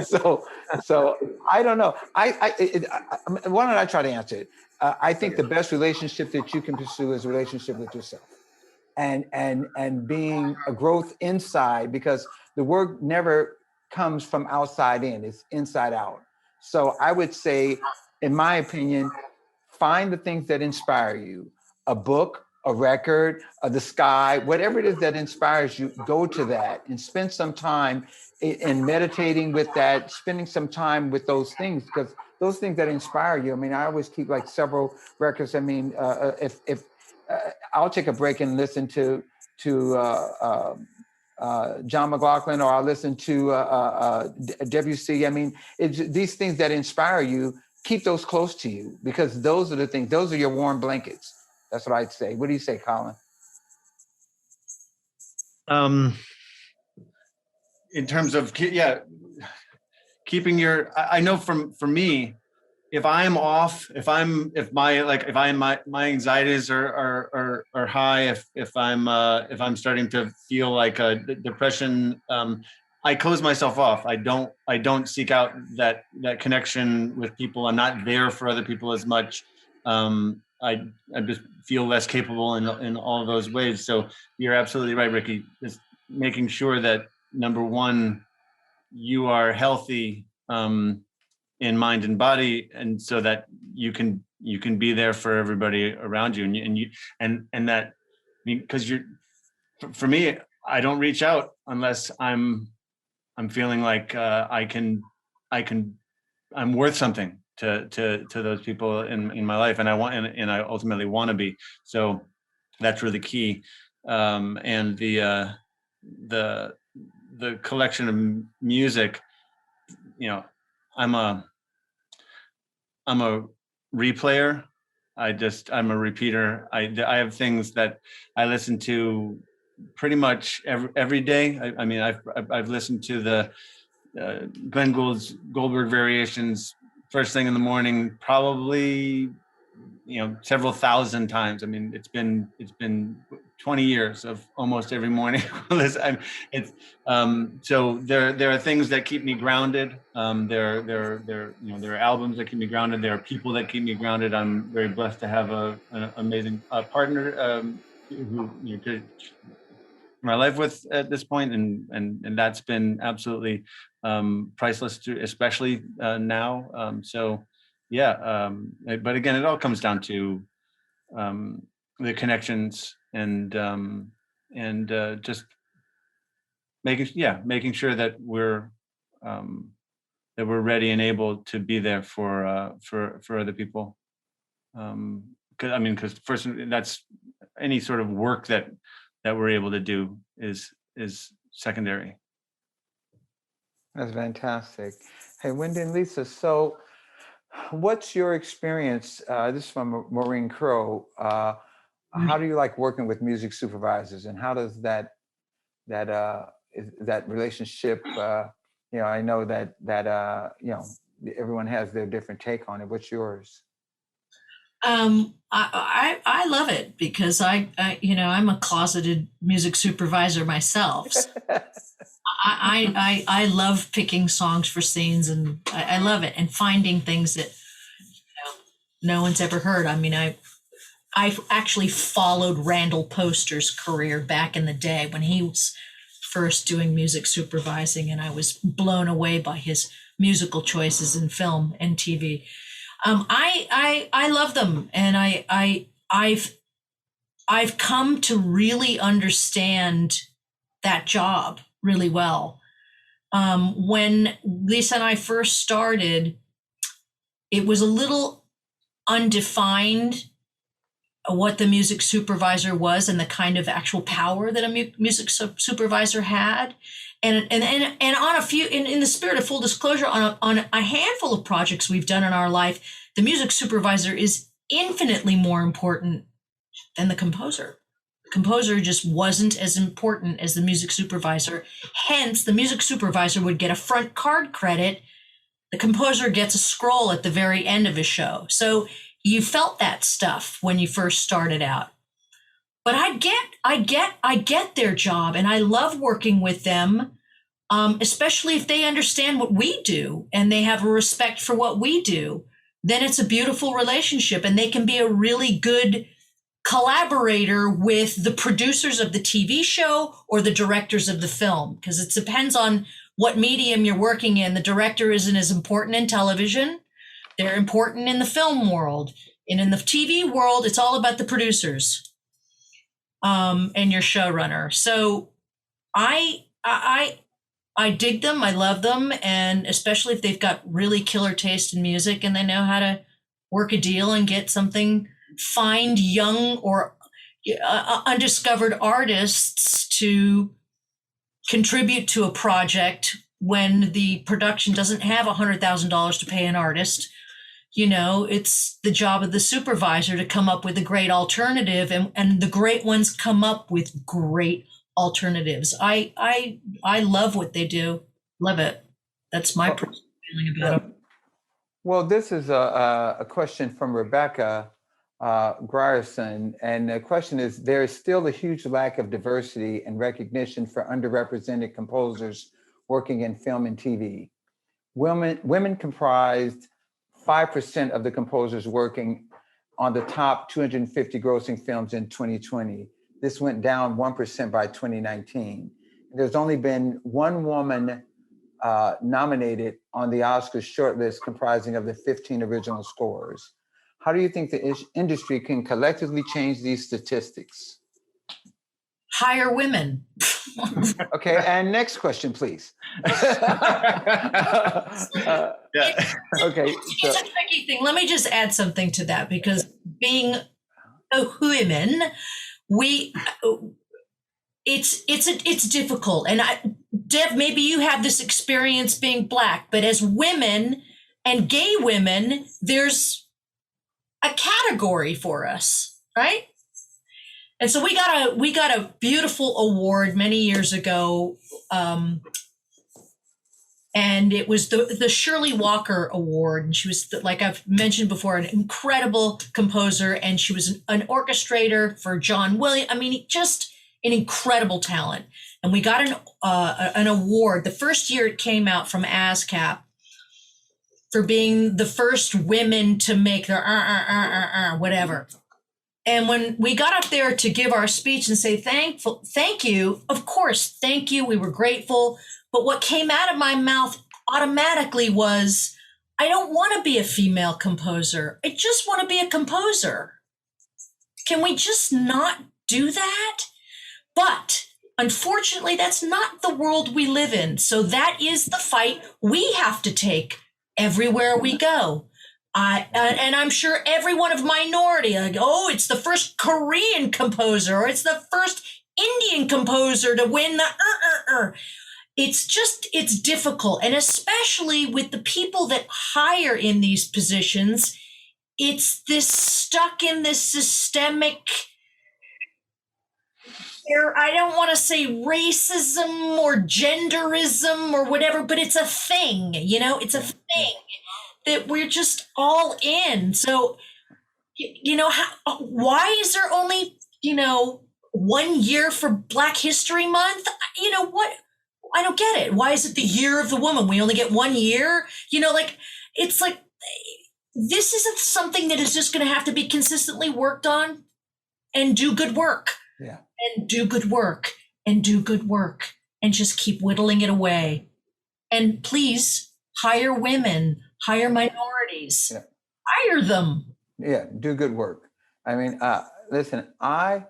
so I don't know. Why don't I try to answer it? I think the best relationship that you can pursue is a relationship with yourself. And being a growth inside, because the work never comes from outside in, it's inside out. So I would say, in my opinion, find the things that inspire you, a book, a record, the sky, whatever it is that inspires you, go to that and spend some time in meditating with that, spending some time with those things, because those things that inspire you. I mean, I always keep like several records. I mean, if I'll take a break and listen to John McLaughlin, or I'll listen to Debussy. I mean, these things that inspire you, keep those close to you, because those are the things, those are your warm blankets. That's what I'd say. What do you say, Colin? In terms of, keeping I know for me, if I'm off, if my anxieties are high, if I'm starting to feel like a depression, I close myself off. I don't seek out that connection with people. I'm not there for other people as much. I just feel less capable in all of those ways. So you're absolutely right, Rickey. Just making sure that, number one, you are healthy in mind and body, and so that you can be there for everybody around you, and that, because for me, I don't reach out unless I'm feeling like I'm worth something to those people in my life, and I ultimately want to be. So that's really key. And the collection of music, I'm a replayer. I'm a repeater. I have things that I listen to pretty much every day. I mean, I've listened to the Glenn Goldberg variations first thing in the morning, probably, several thousand times. I mean, it's been 20 years of almost every morning. So there are things that keep me grounded. There are albums that keep me grounded. There are people that keep me grounded. I'm very blessed to have an amazing partner who to my life with at this point, and that's been absolutely priceless, especially now. But again, it all comes down to the connections and just making sure that we're ready and able to be there for other people. Because first, that's any sort of work that we're able to do is secondary. That's fantastic. Hey, Wendy and Lisa, so what's your experience? This is from Maureen Crow. How do you like working with music supervisors, and how does that relationship? I know that everyone has their different take on it. What's yours? I love it because I'm a closeted music supervisor myself. So I love picking songs for scenes, and I love it, and finding things that no one's ever heard. I mean, I actually followed Randall Poster's career back in the day when he was first doing music supervising, and I was blown away by his musical choices in film and TV. I love them, and I've come to really understand that job really well. When Lisa and I first started, it was a little undefined what the music supervisor was and the kind of actual power that a music supervisor had. And on a few, in the spirit of full disclosure, on a handful of projects we've done in our life, the music supervisor is infinitely more important than the composer. The composer just wasn't as important as the music supervisor. Hence, the music supervisor would get a front card credit. The composer gets a scroll at the very end of a show. So you felt that stuff when you first started out. But I get their job, and I love working with them, especially if they understand what we do and they have a respect for what we do. Then it's a beautiful relationship, and they can be a really good collaborator with the producers of the TV show or the directors of the film, because it depends on what medium you're working in. The director isn't as important in television. They're important in the film world. And in the TV world, it's all about the producers and your showrunner. So I dig them. I love them. And especially if they've got really killer taste in music and they know how to work a deal and get something, find young or undiscovered artists to contribute to a project when the production doesn't have $100,000 to pay an artist. It's the job of the supervisor to come up with a great alternative, and the great ones come up with great alternatives. I love what they do. Love it. That's my personal feeling about it. Well, this is a question from Rebecca Grierson, and the question is: there is still a huge lack of diversity and recognition for underrepresented composers working in film and TV. Women comprised 5% of the composers working on the top 250 grossing films in 2020. This went down 1% by 2019. There's only been one woman nominated on the Oscars shortlist comprising of the 15 original scores. How do you think the industry can collectively change these statistics? Hire women. Okay, and next question, please. Okay. It's a tricky thing. Let me just add something to that, because being women, it's difficult. And Deb, maybe you have this experience being Black, but as women and gay women, there's a category for us, right? And so we got a beautiful award many years ago And it was the Shirley Walker Award. And she was, like I've mentioned before, an incredible composer. And she was an orchestrator for John Williams. I mean, just an incredible talent. And we got an award the first year it came out from ASCAP for being the first women to make their whatever. And when we got up there to give our speech and say thank you, of course, thank you. We were grateful. But what came out of my mouth automatically was, I don't want to be a female composer. I just want to be a composer. Can we just not do that? But unfortunately, that's not the world we live in. So that is the fight we have to take everywhere we go. And I'm sure everyone of minority, like, oh, it's the first Korean composer, or it's the first Indian composer to win the It's difficult. And especially with the people that hire in these positions, it's this stuck in this systemic, I don't want to say racism or genderism or whatever, but it's a thing, it's a thing that we're just all in. So, why is there only, 1 year for Black History Month? What? I don't get it. Why is it the year of the woman? We only get 1 year? It's like, this isn't something that is just going to have to be consistently worked on and do good work. Yeah. And do good work and do good work and just keep whittling it away. And please hire women, hire minorities, hire them. Yeah, do good work. I mean, listen, I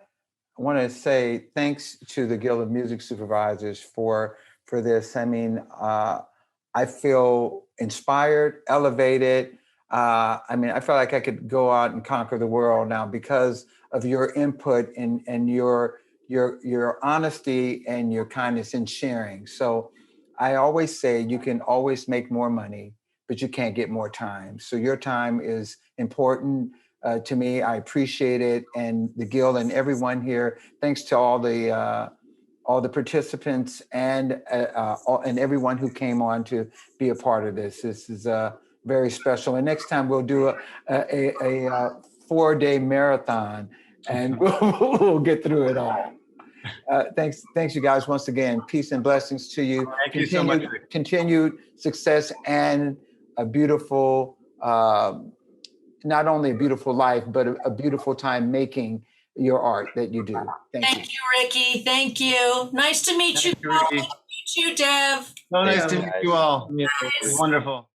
want to say thanks to the Guild of Music Supervisors for this. I mean, I feel inspired, elevated. I feel like I could go out and conquer the world now because of your input and your honesty and your kindness in sharing. So I always say you can always make more money, but you can't get more time. So your time is important to me. I appreciate it, and the Guild and everyone here. Thanks to all the participants and everyone who came on to be a part of this. This is very special. And next time we'll do a 4-day marathon, and we'll get through it all. Thanks, you guys, once again. Peace and blessings to you. Thank you so much. Continued success and a beautiful, not only a beautiful life, but a beautiful time making your art that you do. Thank you, Rickey. Thank you. Nice to meet you. Nice to meet you, Dev. So nice to meet you all. It was wonderful.